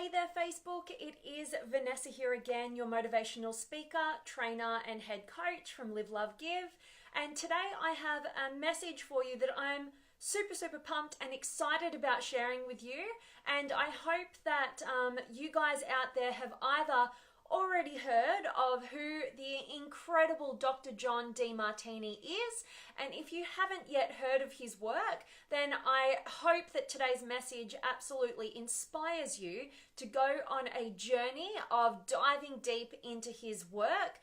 Hey there Facebook, it is Vanessa here again, your motivational speaker, trainer and head coach from Live, Love, Give. And today I have a message for you that I'm super pumped and excited about sharing with you. And I hope that you guys out there have either already heard of who the incredible Dr. John Demartini is, and if you haven't yet heard of his work, then I hope that today's message absolutely inspires you to go on a journey of diving deep into his work.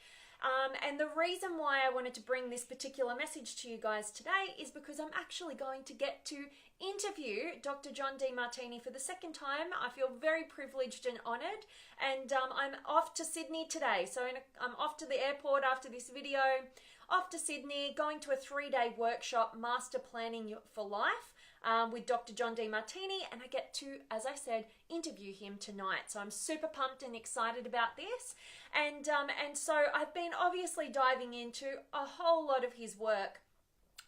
And the reason why I wanted to bring this particular message to you guys today is because I'm actually going to get to interview Dr. John Demartini for the second time. I feel very privileged and honoured, and I'm off to Sydney today. So I'm off to the airport after this video, off to Sydney, going to a 3-day workshop, Master Planning for Life, with Dr. John Demartini, and I get to, as I said, interview him tonight. So I'm super pumped and excited about this. And so I've been obviously diving into a whole lot of his work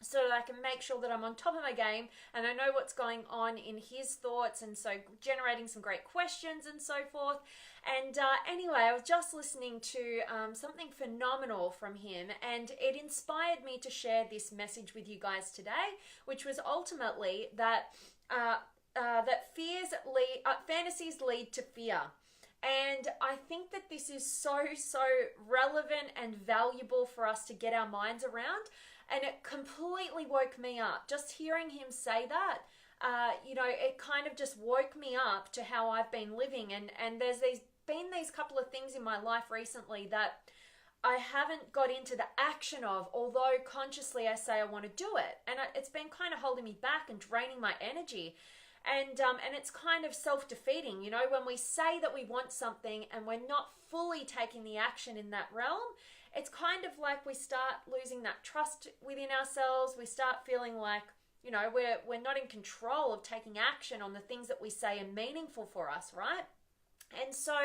so that I can make sure that I'm on top of my game and I know what's going on in his thoughts, and so generating some great questions and so forth. And anyway, I was just listening to something phenomenal from him, and it inspired me to share this message with you guys today, which was ultimately that fantasies lead to fear. And I think that this is so relevant and valuable for us to get our minds around. And it completely woke me up. Just hearing him say that, it kind of just woke me up to how I've been living. And there's been these couple of things in my life recently that I haven't got into the action of, although consciously I say I want to do it. And it's been kind of holding me back and draining my energy. And it's kind of self-defeating, when we say that we want something and we're not fully taking the action in that realm. It's kind of like we start losing that trust within ourselves. We start feeling like, we're not in control of taking action on the things that we say are meaningful for us, right? And so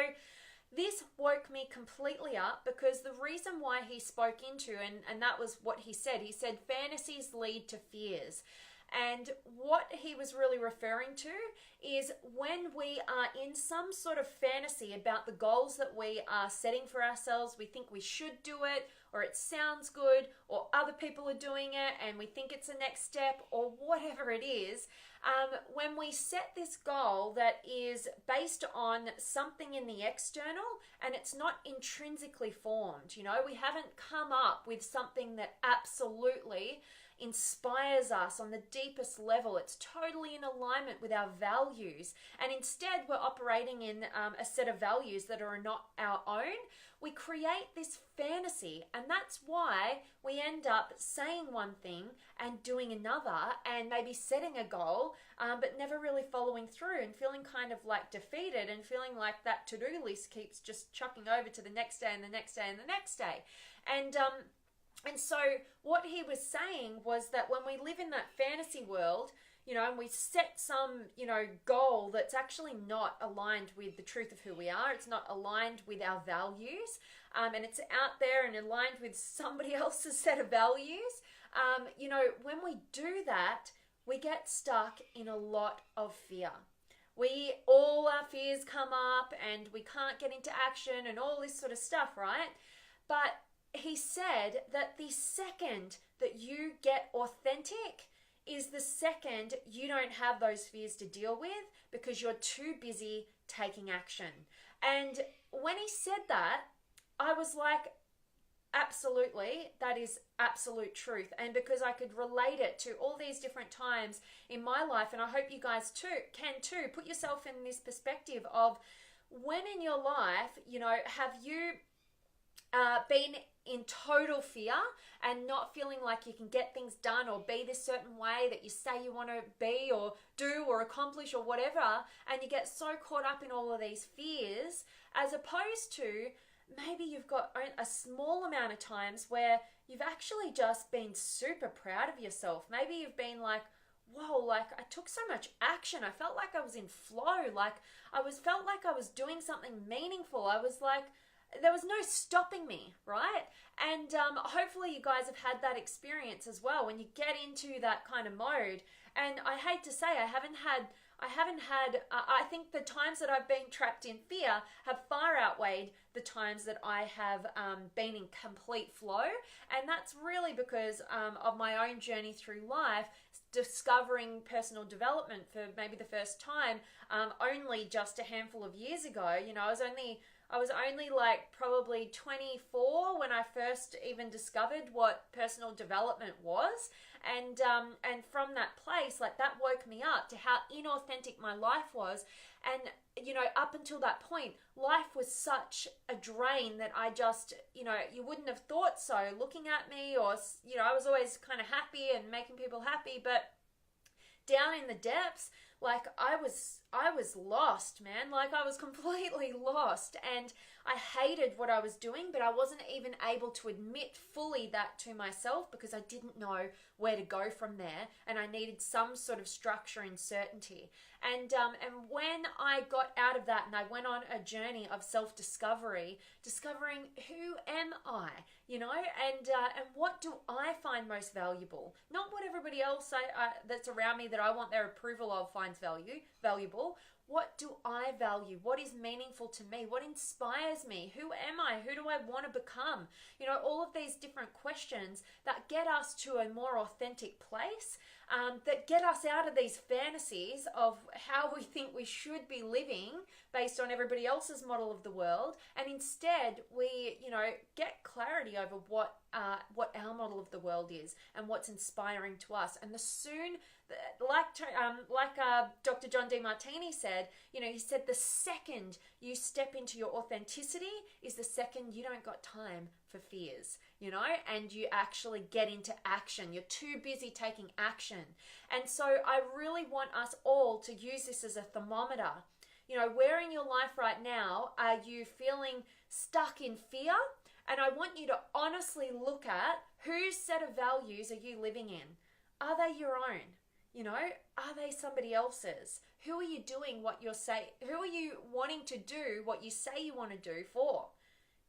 this woke me completely up, because the reason why he spoke into, and that was what he said fantasies lead to fears. And what he was really referring to is when we are in some sort of fantasy about the goals that we are setting for ourselves, we think we should do it, or it sounds good, or other people are doing it and we think it's the next step, or whatever it is. When we set this goal that is based on something in the external and it's not intrinsically formed, we haven't come up with something that absolutely inspires us on the deepest level. It's totally in alignment with our values, and instead we're operating in a set of values that are not our own. We create this fantasy, and that's why we end up saying one thing and doing another, and maybe setting a goal but never really following through, and feeling kind of like defeated, and feeling like that to-do list keeps just chucking over to the next day and the next day and the next day. And so what he was saying was that when we live in that fantasy world, and we set some, goal that's actually not aligned with the truth of who we are, it's not aligned with our values, and it's out there and aligned with somebody else's set of values, when we do that, we get stuck in a lot of fear. All our fears come up and we can't get into action and all this sort of stuff, right? But he said that the second that you get authentic is the second you don't have those fears to deal with, because you're too busy taking action. And when he said that, I was like, absolutely, that is absolute truth. And because I could relate it to all these different times in my life, and I hope you guys can too, put yourself in this perspective of when in your life, have you been in total fear and not feeling like you can get things done or be this certain way that you say you want to be or do or accomplish or whatever, and you get so caught up in all of these fears, as opposed to maybe you've got a small amount of times where you've actually just been super proud of yourself. Maybe you've been like, whoa, like I took so much action. I felt like I was in flow. Like felt like I was doing something meaningful. I was like, there was no stopping me, right? And hopefully you guys have had that experience as well when you get into that kind of mode. And I hate to say, I think the times that I've been trapped in fear have far outweighed the times that I have been in complete flow. And that's really because of my own journey through life, discovering personal development for maybe the first time only just a handful of years ago. You know, I was only like probably 24 when I first even discovered what personal development was. And from that place, like, that woke me up to how inauthentic my life was. And, you know, up until that point, life was such a drain that I just, you know, you wouldn't have thought so looking at me, or, you know, I was always kind of happy and making people happy, but down in the depths, like, I was lost, man. Like, I was completely lost, and I hated what I was doing, but I wasn't even able to admit fully that to myself because I didn't know where to go from there, and I needed some sort of structure and certainty. And when I got out of that and I went on a journey of self-discovery, discovering who am I, you know, and what do I find most valuable? Not what everybody else that's around me that I want their approval of finds valuable. What do I value? What is meaningful to me? What inspires me? Who am I? Who do I want to become? You know, all of these different questions that get us to a more authentic place, that get us out of these fantasies of how we think we should be living based on everybody else's model of the world, and instead we, you know, get clarity over what our model of the world is and what's inspiring to us. And like Dr. John Demartini said, you know, he said the second you step into your authenticity is the second you don't got time for fears, you know, and you actually get into action. You're too busy taking action. And so I really want us all to use this as a thermometer. You know, where in your life right now are you feeling stuck in fear? And I want you to honestly look at whose set of values are you living in. Are they your own? You know, are they somebody else's? Who are you doing what you're saying? Who are you wanting to do what you say you want to do for?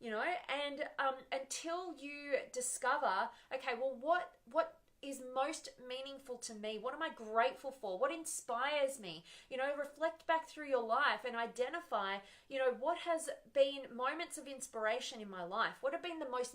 You know, and until you discover, okay, well, what is most meaningful to me? What am I grateful for? What inspires me? You know, reflect back through your life and identify, you know, what has been moments of inspiration in my life? What have been the most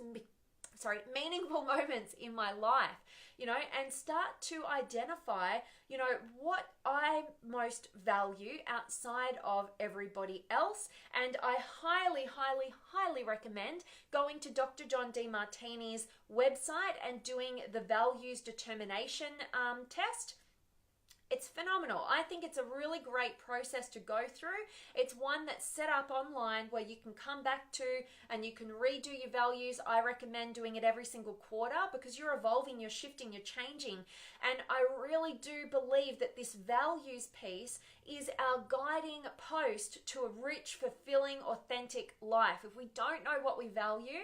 meaningful moments in my life, you know, and start to identify, you know, what I most value outside of everybody else. And I highly, highly, highly recommend going to Dr. John Demartini's website and doing the values determination test. It's phenomenal. I think it's a really great process to go through. It's one that's set up online where you can come back to and you can redo your values. I recommend doing it every single quarter because you're evolving, you're shifting, you're changing. And I really do believe that this values piece is our guiding post to a rich, fulfilling, authentic life. If we don't know what we value,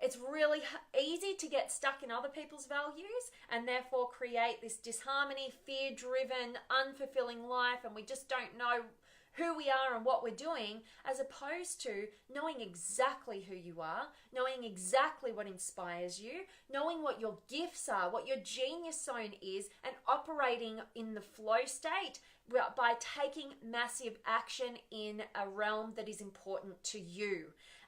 it's really easy to get stuck in other people's values and therefore create this disharmony, fear-driven, unfulfilling life, and we just don't know who we are and what we're doing, as opposed to knowing exactly who you are, knowing exactly what inspires you, knowing what your gifts are, what your genius zone is, and operating in the flow state by taking massive action in a realm that is important to you.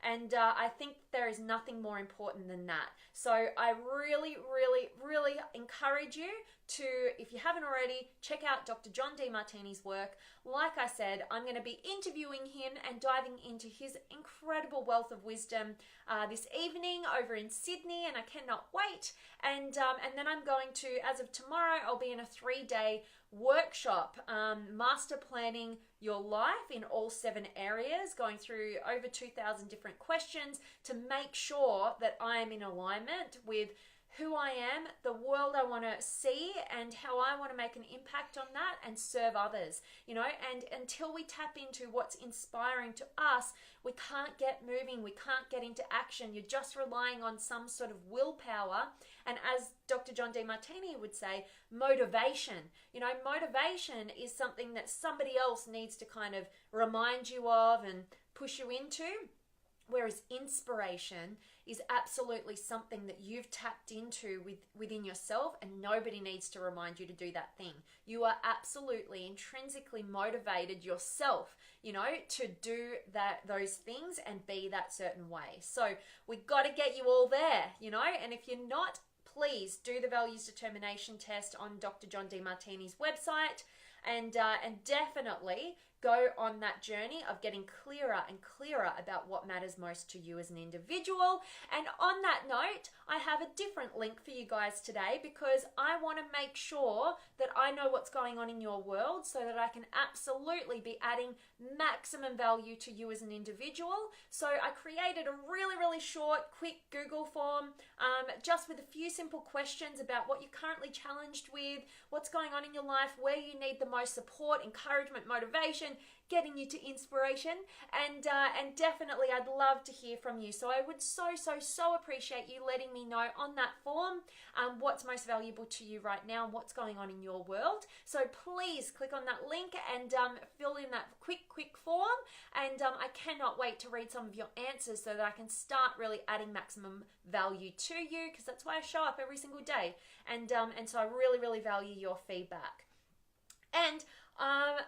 And I think there is nothing more important than that. So I really, really, really encourage you to, if you haven't already, check out Dr. John Demartini's work. Like I said, I'm going to be interviewing him and diving into his incredible wealth of wisdom this evening over in Sydney, and I cannot wait. And then I'm going to, as of tomorrow, I'll be in a 3-day workshop, master planning your life in all 7 areas, going through over 2,000 different questions to make sure that I am in alignment with who I am, the world I want to see, and how I want to make an impact on that and serve others, you know. And until we tap into what's inspiring to us, we can't get moving, we can't get into action. You're just relying on some sort of willpower. And as Dr. John Demartini would say, motivation. You know, motivation is something that somebody else needs to kind of remind you of and push you into. Whereas inspiration is absolutely something that you've tapped into within yourself, and nobody needs to remind you to do that thing. You are absolutely intrinsically motivated yourself, to do those things and be that certain way. So we got to get you all there, and if you're not, please do the values determination test on Dr. John Demartini's website, and definitely go on that journey of getting clearer and clearer about what matters most to you as an individual. And on that note, I have a different link for you guys today, because I want to make sure that I know what's going on in your world so that I can absolutely be adding maximum value to you as an individual. So I created a really, really short, quick Google form, just with a few simple questions about what you're currently challenged with, what's going on in your life, where you need the most support, encouragement, motivation, getting you to inspiration, and definitely I'd love to hear from you. So I would so appreciate you letting me know on that form what's most valuable to you right now and what's going on in your world. So please click on that link and fill in that quick form, and I cannot wait to read some of your answers so that I can start really adding maximum value to you, because that's why I show up every single day, and so I really value your feedback. And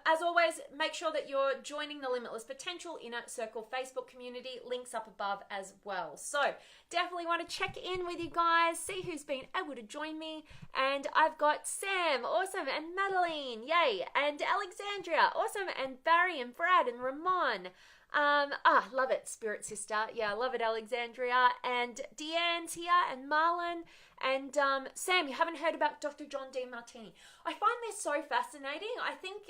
as always, make sure that you're joining the Limitless Potential Inner Circle Facebook community. Links up above as well. So definitely want to check in with you guys, see who's been able to join me. And I've got Sam, awesome, and Madeline, yay, and Alexandria, awesome, and Barry and Brad and Ramon. Love it, Spirit Sister. Yeah, love it, Alexandria. And Deanne's here, and Marlon. And Sam, you haven't heard about Dr. John Demartini. I find this so fascinating. I think,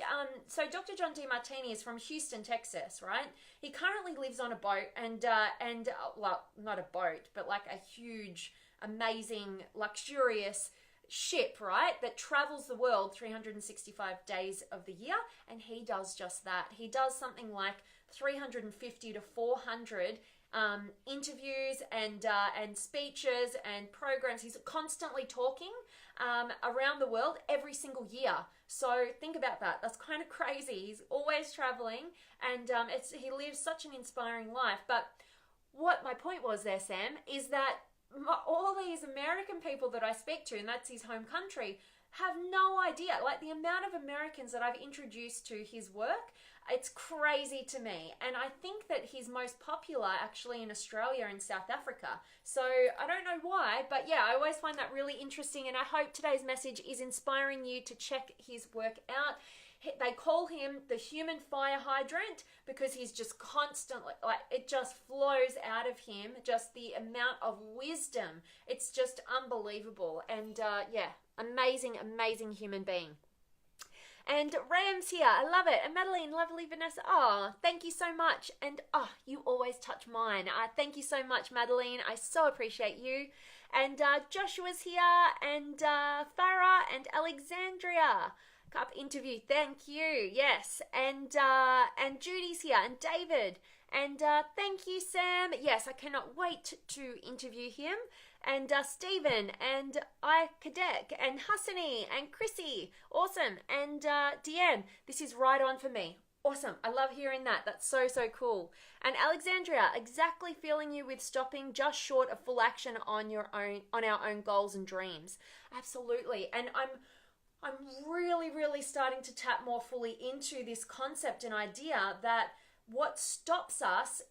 so Dr. John Demartini is from Houston, Texas, right? He currently lives on a boat, and well, not a boat, but like a huge, amazing, luxurious ship, right, that travels the world 365 days of the year, and he does just that. He does something like 350 to 400 interviews and speeches and programs. He's constantly talking around the world every single year. So think about that. That's kind of crazy. He's always traveling, and he lives such an inspiring life. But what my point was there, Sam, is that all these American people that I speak to, and that's his home country, have no idea. Like, the amount of Americans that I've introduced to his work, it's crazy to me. And I think that he's most popular actually in Australia and South Africa. So I don't know why, but yeah, I always find that really interesting, and I hope today's message is inspiring you to check his work out. They call him the human fire hydrant because he's just constantly, like, it just flows out of him, just the amount of wisdom. It's just unbelievable. And yeah, amazing human being. And Ram's here. I love it. And Madeline, lovely Vanessa. Oh, thank you so much. And oh, you always touch mine. Thank you so much, Madeline. I so appreciate you. And Joshua's here. And Farah and Alexandria. Cup interview. Thank you. Yes. And Judy's here. And David. And thank you, Sam. Yes, I cannot wait to interview him. And Stephen, and Kadek, and Hassani, and Chrissy. Awesome. And Deanne, this is right on for me. Awesome. I love hearing that. That's so cool. And Alexandria, exactly feeling you with stopping just short of full action on our own goals and dreams. Absolutely. And I'm really starting to tap more fully into this concept and idea that what stops us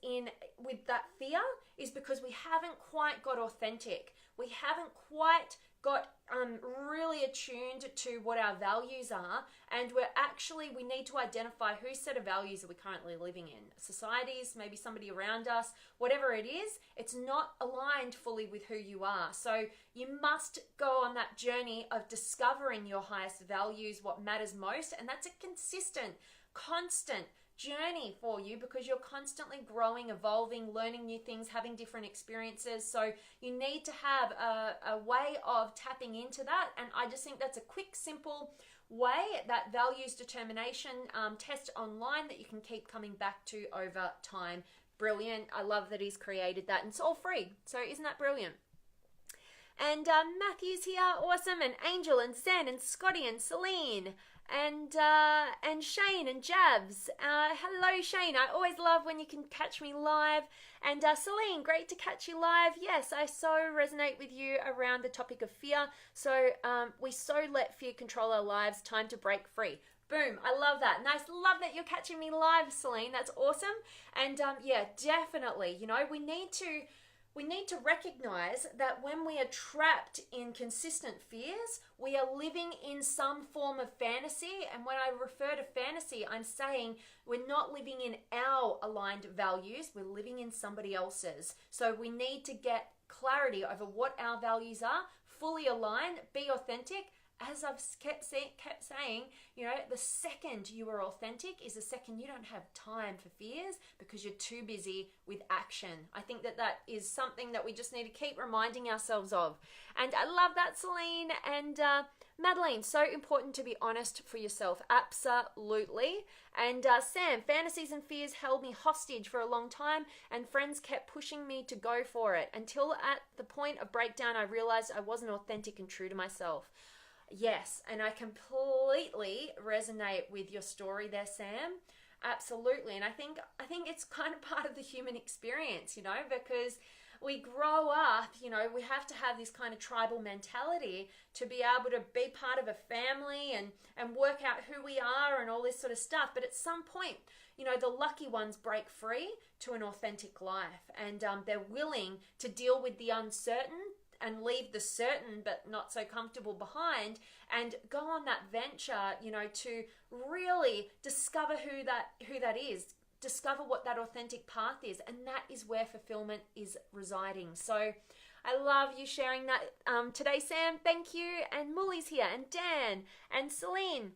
with that fear is because we haven't quite got authentic. We haven't quite got really attuned to what our values are, and we need to identify whose set of values are we currently living in. Societies, maybe somebody around us, whatever it is, it's not aligned fully with who you are. So you must go on that journey of discovering your highest values, what matters most, and that's a consistent, constant journey for you, because you're constantly growing, evolving, learning new things, having different experiences. So you need to have a way of tapping into that. And I just think that's a quick, simple way, that values determination test online that you can keep coming back to over time. Brilliant. I love that he's created that, and it's all free. So isn't that brilliant? And Matthew's here, awesome, and Angel, and Zen, and Scotty, and Celine, and Shane and Jabs. Hello, Shane. I always love when you can catch me live. And Celine, great to catch you live. Yes, I so resonate with you around the topic of fear. So we so let fear control our lives. Time to break free. Boom. I love that. Nice. Love that you're catching me live, Celine. That's awesome. And yeah, definitely, you know, we need to recognize that when we are trapped in consistent fears, we are living in some form of fantasy. And when I refer to fantasy, I'm saying we're not living in our aligned values, we're living in somebody else's. So we need to get clarity over what our values are, fully aligned, be authentic. As I've kept saying, you know, the second you are authentic is the second you don't have time for fears because you're too busy with action. I think that is something that we just need to keep reminding ourselves of. And I love that, Celine. And Madeline, so important to be honest for yourself. Absolutely. And Sam, fantasies and fears held me hostage for a long time, and friends kept pushing me to go for it until at the point of breakdown, I realized I wasn't authentic and true to myself. Yes, and I completely resonate with your story there, Sam. Absolutely. And I think it's kind of part of the human experience, you know, because we grow up, you know, we have to have this kind of tribal mentality to be able to be part of a family and work out who we are and all this sort of stuff. But at some point, you know, the lucky ones break free to an authentic life, and they're willing to deal with the uncertain and leave the certain but not so comfortable behind and go on that venture, you know, to really discover who that is, discover what that authentic path is, and that is where fulfillment is residing. So I love you sharing that today, Sam. Thank you. And Mully's here, and Dan, and Celine.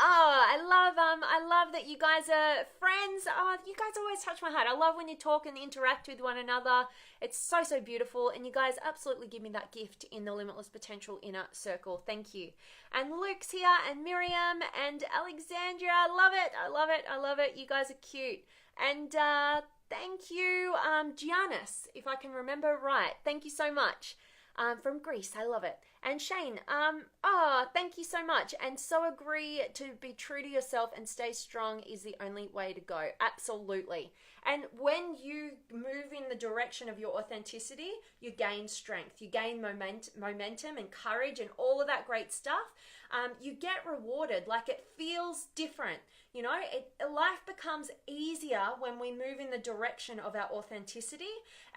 Oh, I love that you guys are friends. Oh, you guys always touch my heart. I love when you talk and interact with one another. It's so, so beautiful. And you guys absolutely give me that gift in the Limitless Potential Inner Circle. Thank you. And Luke's here, and Miriam, and Alexandria. I love it. I love it. I love it. You guys are cute. And thank you, Giannis, if I can remember right. Thank you so much. From Greece. I love it. And Shane, thank you so much. And so agree, to be true to yourself and stay strong is the only way to go. Absolutely. And when you move in the direction of your authenticity, you gain strength, you gain momentum and courage and all of that great stuff. You get rewarded, like it feels different. You know, life becomes easier when we move in the direction of our authenticity,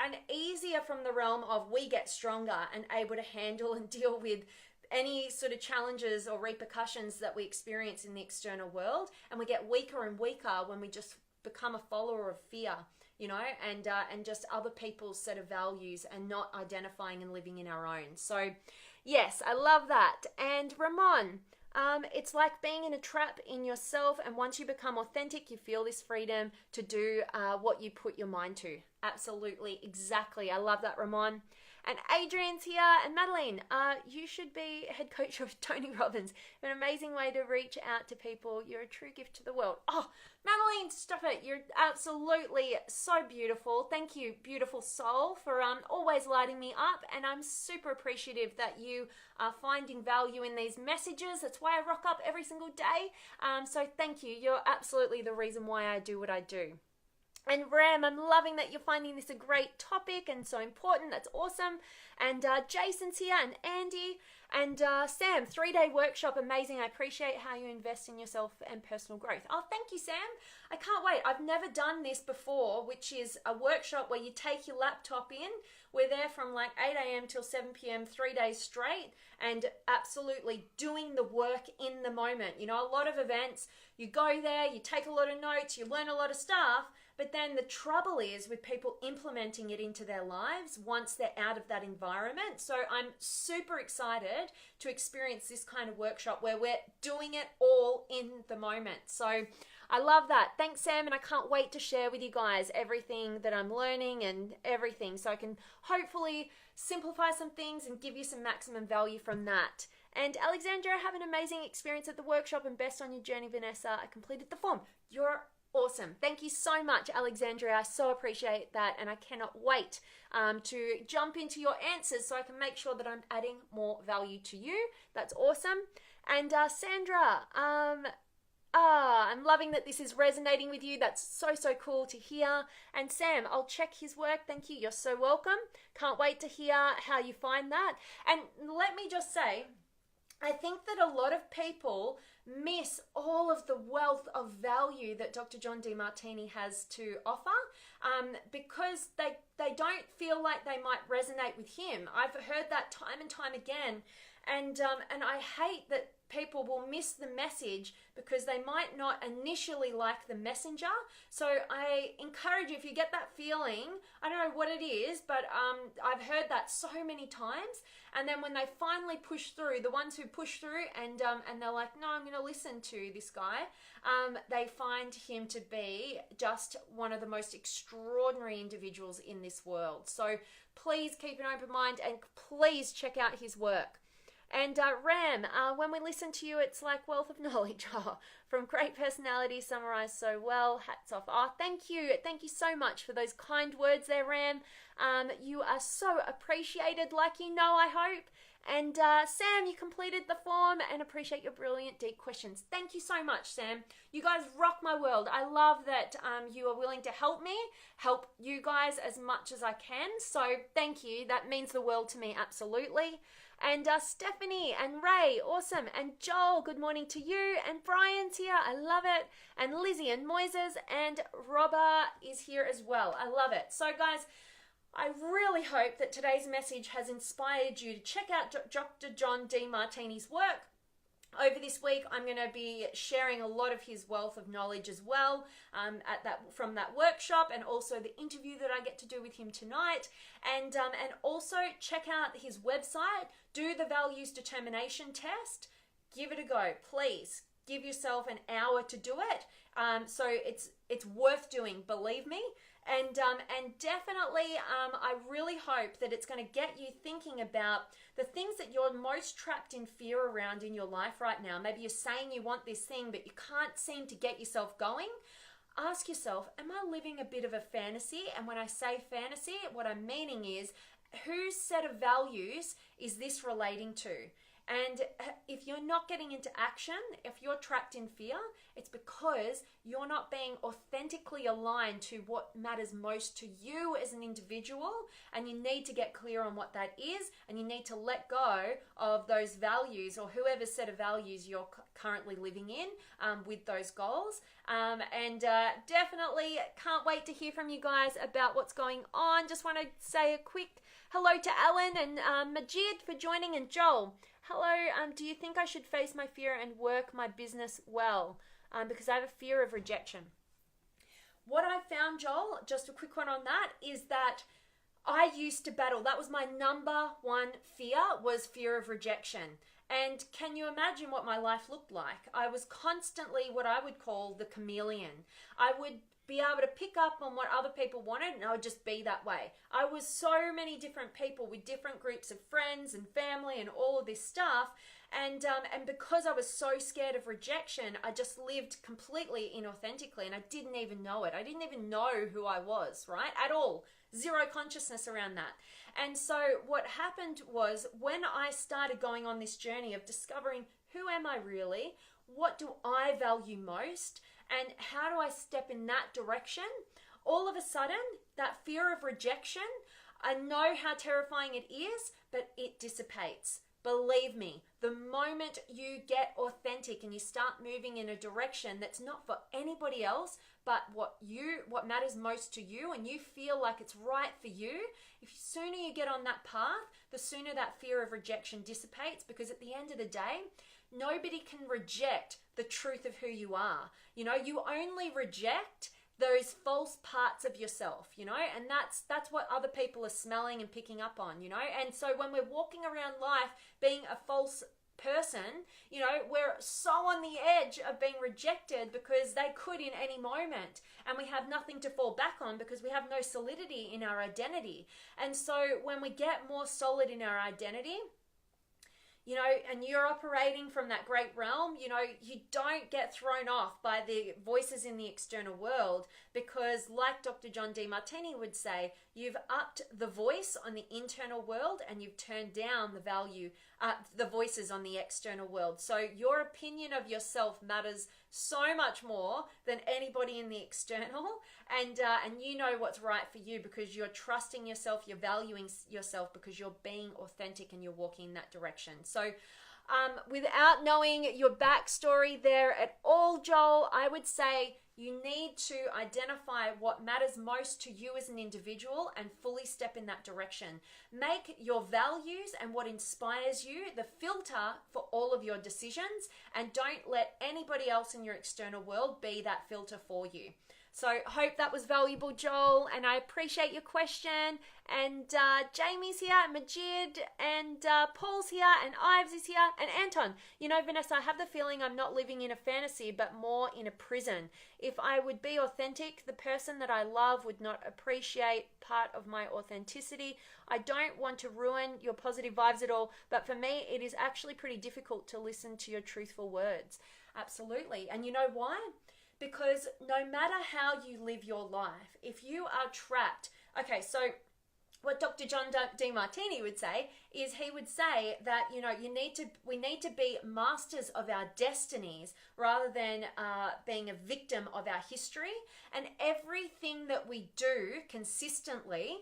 and easier from the realm of we get stronger and able to handle and deal with any sort of challenges or repercussions that we experience in the external world. And we get weaker and weaker when we just become a follower of fear, you know, and just other people's set of values and not identifying and living in our own. So yes, I love that. And Ramon, it's like being in a trap in yourself, and once you become authentic, you feel this freedom to do what you put your mind to. Absolutely, exactly. I love that, Ramon. And Adrian's here, and Madeline, you should be head coach of Tony Robbins. An amazing way to reach out to people. You're a true gift to the world. Oh, Madeline, stop it. You're absolutely so beautiful. Thank you, beautiful soul, for always lighting me up. And I'm super appreciative that you are finding value in these messages. That's why I rock up every single day. So thank you. You're absolutely the reason why I do what I do. And Ram, I'm loving that you're finding this a great topic and so important. That's awesome. And Jason's here, and Andy, and Sam, 3-day workshop, amazing. I appreciate how you invest in yourself and personal growth. Oh, thank you, Sam. I can't wait. I've never done this before, which is a workshop where you take your laptop in. We're there from like 8 a.m. till 7 p.m, 3 days straight, and absolutely doing the work in the moment. You know, a lot of events, you go there, you take a lot of notes, you learn a lot of stuff, but then the trouble is with people implementing it into their lives once they're out of that environment. So I'm super excited to experience this kind of workshop where we're doing it all in the moment. So I love that. Thanks, Sam, and I can't wait to share with you guys everything that I'm learning and everything, so I can hopefully simplify some things and give you some maximum value from that. And Alexandra, have an amazing experience at the workshop and best on your journey, Vanessa. I completed the form. You're awesome. Thank you so much, Alexandria. I so appreciate that, and I cannot wait to jump into your answers so I can make sure that I'm adding more value to you. That's awesome. And Sandra, I'm loving that this is resonating with you. That's so, so cool to hear. And Sam, I'll check his work. Thank you. You're so welcome. Can't wait to hear how you find that. And let me just say, I think that a lot of people miss all of the wealth of value that Dr. John Demartini has to offer because they don't feel like they might resonate with him. I've heard that time and time again. And I hate that people will miss the message because they might not initially like the messenger. So I encourage you, if you get that feeling, I don't know what it is, but I've heard that so many times. And then when they finally push through, the ones who push through and they're like, no, I'm going to listen to this guy, they find him to be just one of the most extraordinary individuals in this world. So please keep an open mind and please check out his work. And Ram, when we listen to you, it's like wealth of knowledge. From great personality, summarized so well. Hats off. Thank you. Thank you so much for those kind words there, Ram. You are so appreciated, like you know, I hope. And Sam, you completed the form and appreciate your brilliant, deep questions. Thank you so much, Sam. You guys rock my world. I love that you are willing to help me, help you guys as much as I can. So thank you. That means the world to me, absolutely. And Stephanie and Ray, awesome. And Joel, good morning to you. And Brian's here, I love it. And Lizzie and Moises and Robert is here as well. I love it. So guys, I really hope that today's message has inspired you to check out Dr. John Demartini's work. Over this week, I'm going to be sharing a lot of his wealth of knowledge as well from that workshop, and also the interview that I get to do with him tonight. And also check out his website, do the values determination test, give it a go. Please give yourself an hour to do it. So it's worth doing, believe me. And definitely, I really hope that it's going to get you thinking about the things that you're most trapped in fear around in your life right now. Maybe you're saying you want this thing, but you can't seem to get yourself going. Ask yourself, am I living a bit of a fantasy? And when I say fantasy, what I'm meaning is, whose set of values is this relating to? And if you're not getting into action, if you're trapped in fear, it's because you're not being authentically aligned to what matters most to you as an individual, and you need to get clear on what that is, and you need to let go of those values or whoever's set of values you're currently living in with those goals. Definitely can't wait to hear from you guys about what's going on. Just want to say a quick hello to Alan and Majid for joining, and Joel. Hello, do you think I should face my fear and work my business well? Because I have a fear of rejection. What I found, Joel, just a quick one on that, is that I used to battle. That was my number one fear, was fear of rejection. And can you imagine what my life looked like? I was constantly what I would call the chameleon. I would be able to pick up on what other people wanted, and I would just be that way. I was so many different people with different groups of friends and family and all of this stuff, and because I was so scared of rejection, I just lived completely inauthentically, and I didn't even know it. I didn't even know who I was, right? At all. Zero consciousness around that. And so what happened was, when I started going on this journey of discovering, who am I really? What do I value most? And how do I step in that direction? All of a sudden, that fear of rejection, I know how terrifying it is, but it dissipates. Believe me, the moment you get authentic and you start moving in a direction that's not for anybody else, but what matters most to you, and you feel like it's right for you, if the sooner you get on that path, the sooner that fear of rejection dissipates, because at the end of the day, nobody can reject the truth of who you are. You know, you only reject those false parts of yourself, you know, and that's what other people are smelling and picking up on, you know. And so when we're walking around life being a false person, you know, we're so on the edge of being rejected because they could in any moment, and we have nothing to fall back on because we have no solidity in our identity. And so when we get more solid in our identity, you know, and you're operating from that great realm, you know, you don't get thrown off by the voices in the external world, because like Dr. John Demartini would say, you've upped the voice on the internal world and you've turned down the value the voices on the external world. So your opinion of yourself matters so much more than anybody in the external, and you know what's right for you because you're trusting yourself, you're valuing yourself because you're being authentic and you're walking in that direction. So without knowing your backstory there at all, Joel, I would say you need to identify what matters most to you as an individual and fully step in that direction. Make your values and what inspires you the filter for all of your decisions, and don't let anybody else in your external world be that filter for you. So hope that was valuable, Joel, and I appreciate your question. And Jamie's here, and Majid, and Paul's here, and Ives is here, and Anton. You know, Vanessa, I have the feeling I'm not living in a fantasy, but more in a prison. If I would be authentic, the person that I love would not appreciate part of my authenticity. I don't want to ruin your positive vibes at all, but for me, it is actually pretty difficult to listen to your truthful words. Absolutely. And you know why? Because no matter how you live your life, if you are trapped, okay, so what Dr. John DeMartini would say is he would say that, you know, we need to be masters of our destinies rather than being a victim of our history. And everything that we do consistently,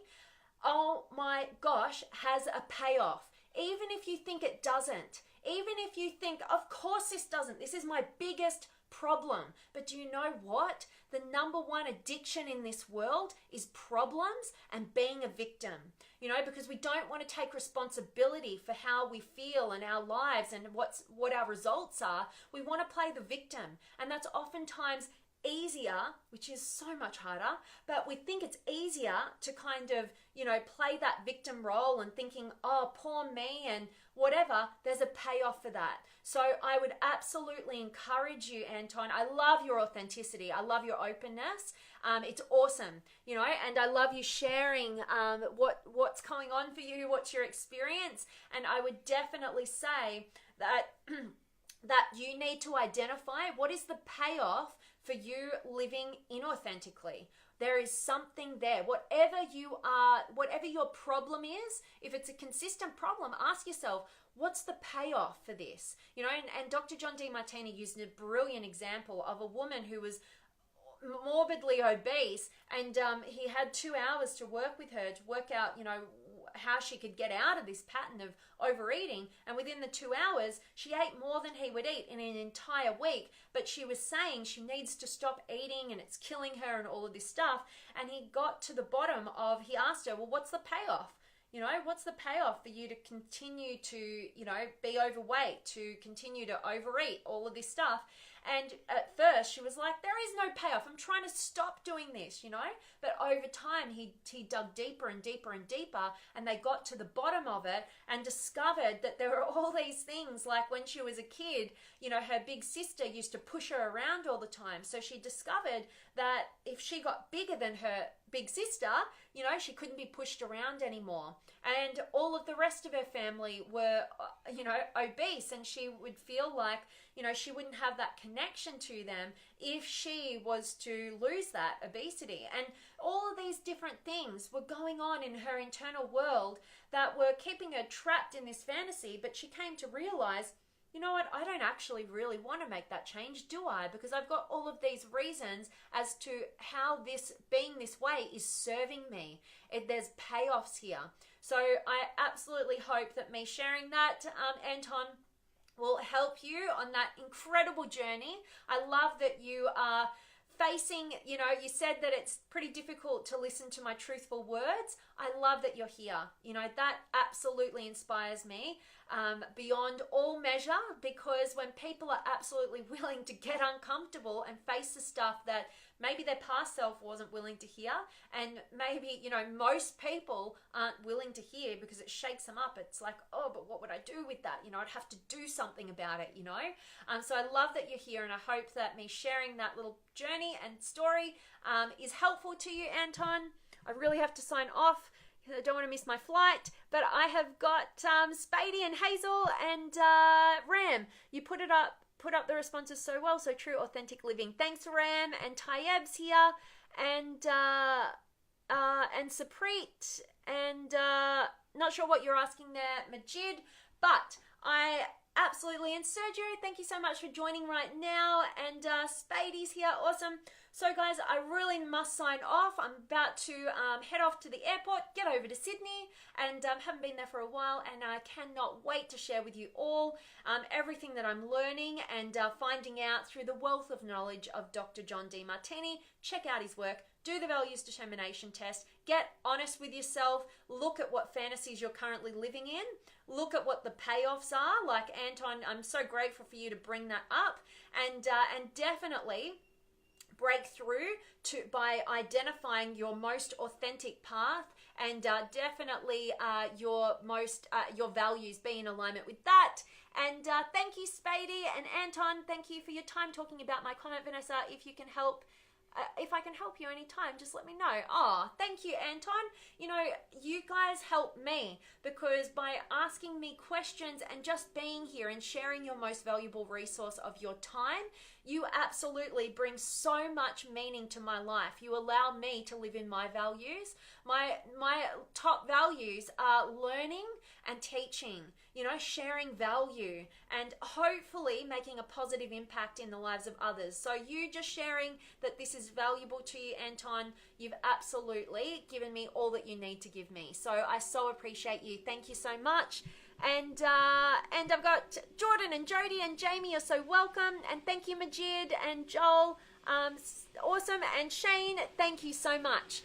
oh my gosh, has a payoff. Even if you think it doesn't, even if you think, of course this doesn't, this is my biggest problem. But do you know what? The number one addiction in this world is problems and being a victim. You know, because we don't want to take responsibility for how we feel and our lives and what our results are. We want to play the victim. And that's oftentimes easier, which is so much harder, but we think it's easier to kind of, you know, play that victim role and thinking, oh, poor me and whatever. There's a payoff for that. So I would absolutely encourage you, Anton. I love your authenticity. I love your openness. It's awesome, you know, and I love you sharing what's going on for you, what's your experience. And I would definitely say that that you need to identify what is the payoff for you living inauthentically. There is something there. Whatever you are, whatever your problem is, if it's a consistent problem, ask yourself, what's the payoff for this? You know, and Dr. John DeMartini used a brilliant example of a woman who was morbidly obese, and he had 2 hours to work with her to work out, you know, how she could get out of this pattern of overeating. And within the 2 hours, she ate more than he would eat in an entire week. But she was saying she needs to stop eating and it's killing her and all of this stuff. And he got to the bottom of, he asked her, well, what's the payoff? You know, what's the payoff for you to continue to, you know, be overweight, to continue to overeat, all of this stuff? And at first she was like, there is no payoff. I'm trying to stop doing this, you know. But over time he dug deeper and deeper and deeper, and they got to the bottom of it and discovered that there were all these things, like when she was a kid, you know, her big sister used to push her around all the time. So she discovered that if she got bigger than her big sister, you know, she couldn't be pushed around anymore. And all of the rest of her family were, you know, obese, and she would feel like, you know, she wouldn't have that connection to them if she was to lose that obesity. And all of these different things were going on in her internal world that were keeping her trapped in this fantasy. But she came to realize, you know what, I don't actually really want to make that change, do I? Because I've got all of these reasons as to how this being this way is serving me. There's payoffs here. So I absolutely hope that me sharing that, Anton, will help you on that incredible journey. I love that you are facing, you know, you said that it's pretty difficult to listen to my truthful words. I love that you're here. You know, that absolutely inspires me beyond all measure, because when people are absolutely willing to get uncomfortable and face the stuff that maybe their past self wasn't willing to hear, and maybe, you know, most people aren't willing to hear because it shakes them up. It's like, oh, but what would I do with that? You know, I'd have to do something about it, you know. So I love that you're here, and I hope that me sharing that little journey and story is helpful to you, Anton. I really have to sign off. I don't want to miss my flight, but I have got Spady and Hazel and Ram. You put up the responses so well. So true, authentic living. Thanks, Ram, and Tayyeb's here, and Saprit, and not sure what you're asking there, Majid, But I absolutely, and Sergio, thank you so much for joining right now, and Spadey's here, awesome. So guys, I really must sign off. I'm about to head off to the airport, get over to Sydney, and haven't been there for a while, and I cannot wait to share with you all everything that I'm learning and finding out through the wealth of knowledge of Dr. John Demartini. Check out his work, do the values determination test, get honest with yourself, look at what fantasies you're currently living in, look at what the payoffs are. Like Anton, I'm so grateful for you to bring that up, and definitely break through by identifying your most authentic path, and definitely your values, be in alignment with that. And thank you, Spadey and Anton. Thank you for your time talking about my comment, Vanessa. If you can help. If I can help you anytime, just let me know. Oh, thank you, Anton. You know, you guys help me, because by asking me questions and just being here and sharing your most valuable resource of your time, you absolutely bring so much meaning to my life. You allow me to live in my values. My top values are learning and teaching, you know, sharing value, and hopefully making a positive impact in the lives of others. So you just sharing that this is valuable to you, Anton, you've absolutely given me all that you need to give me. So I so appreciate you. Thank you so much. And I've got Jordan and Jody and Jamie, are so welcome. And thank you, Majid and Joel. Awesome. And Shane, thank you so much.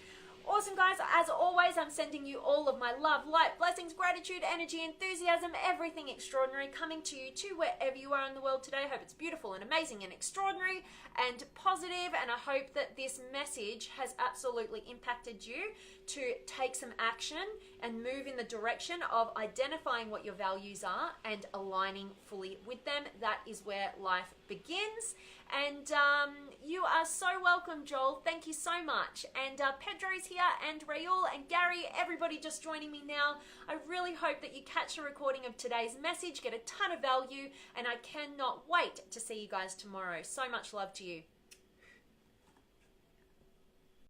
Awesome, guys. As always, I'm sending you all of my love, light, blessings, gratitude, energy, enthusiasm, everything extraordinary coming to you to wherever you are in the world today. I hope it's beautiful and amazing and extraordinary and positive, and I hope that this message has absolutely impacted you to take some action and move in the direction of identifying what your values are and aligning fully with them. That is where life begins. And you are so welcome, Joel. Thank you so much. And Pedro's here, and Raul and Gary, everybody just joining me now. I really hope that you catch a recording of today's message, get a ton of value, and I cannot wait to see you guys tomorrow. So much love to you.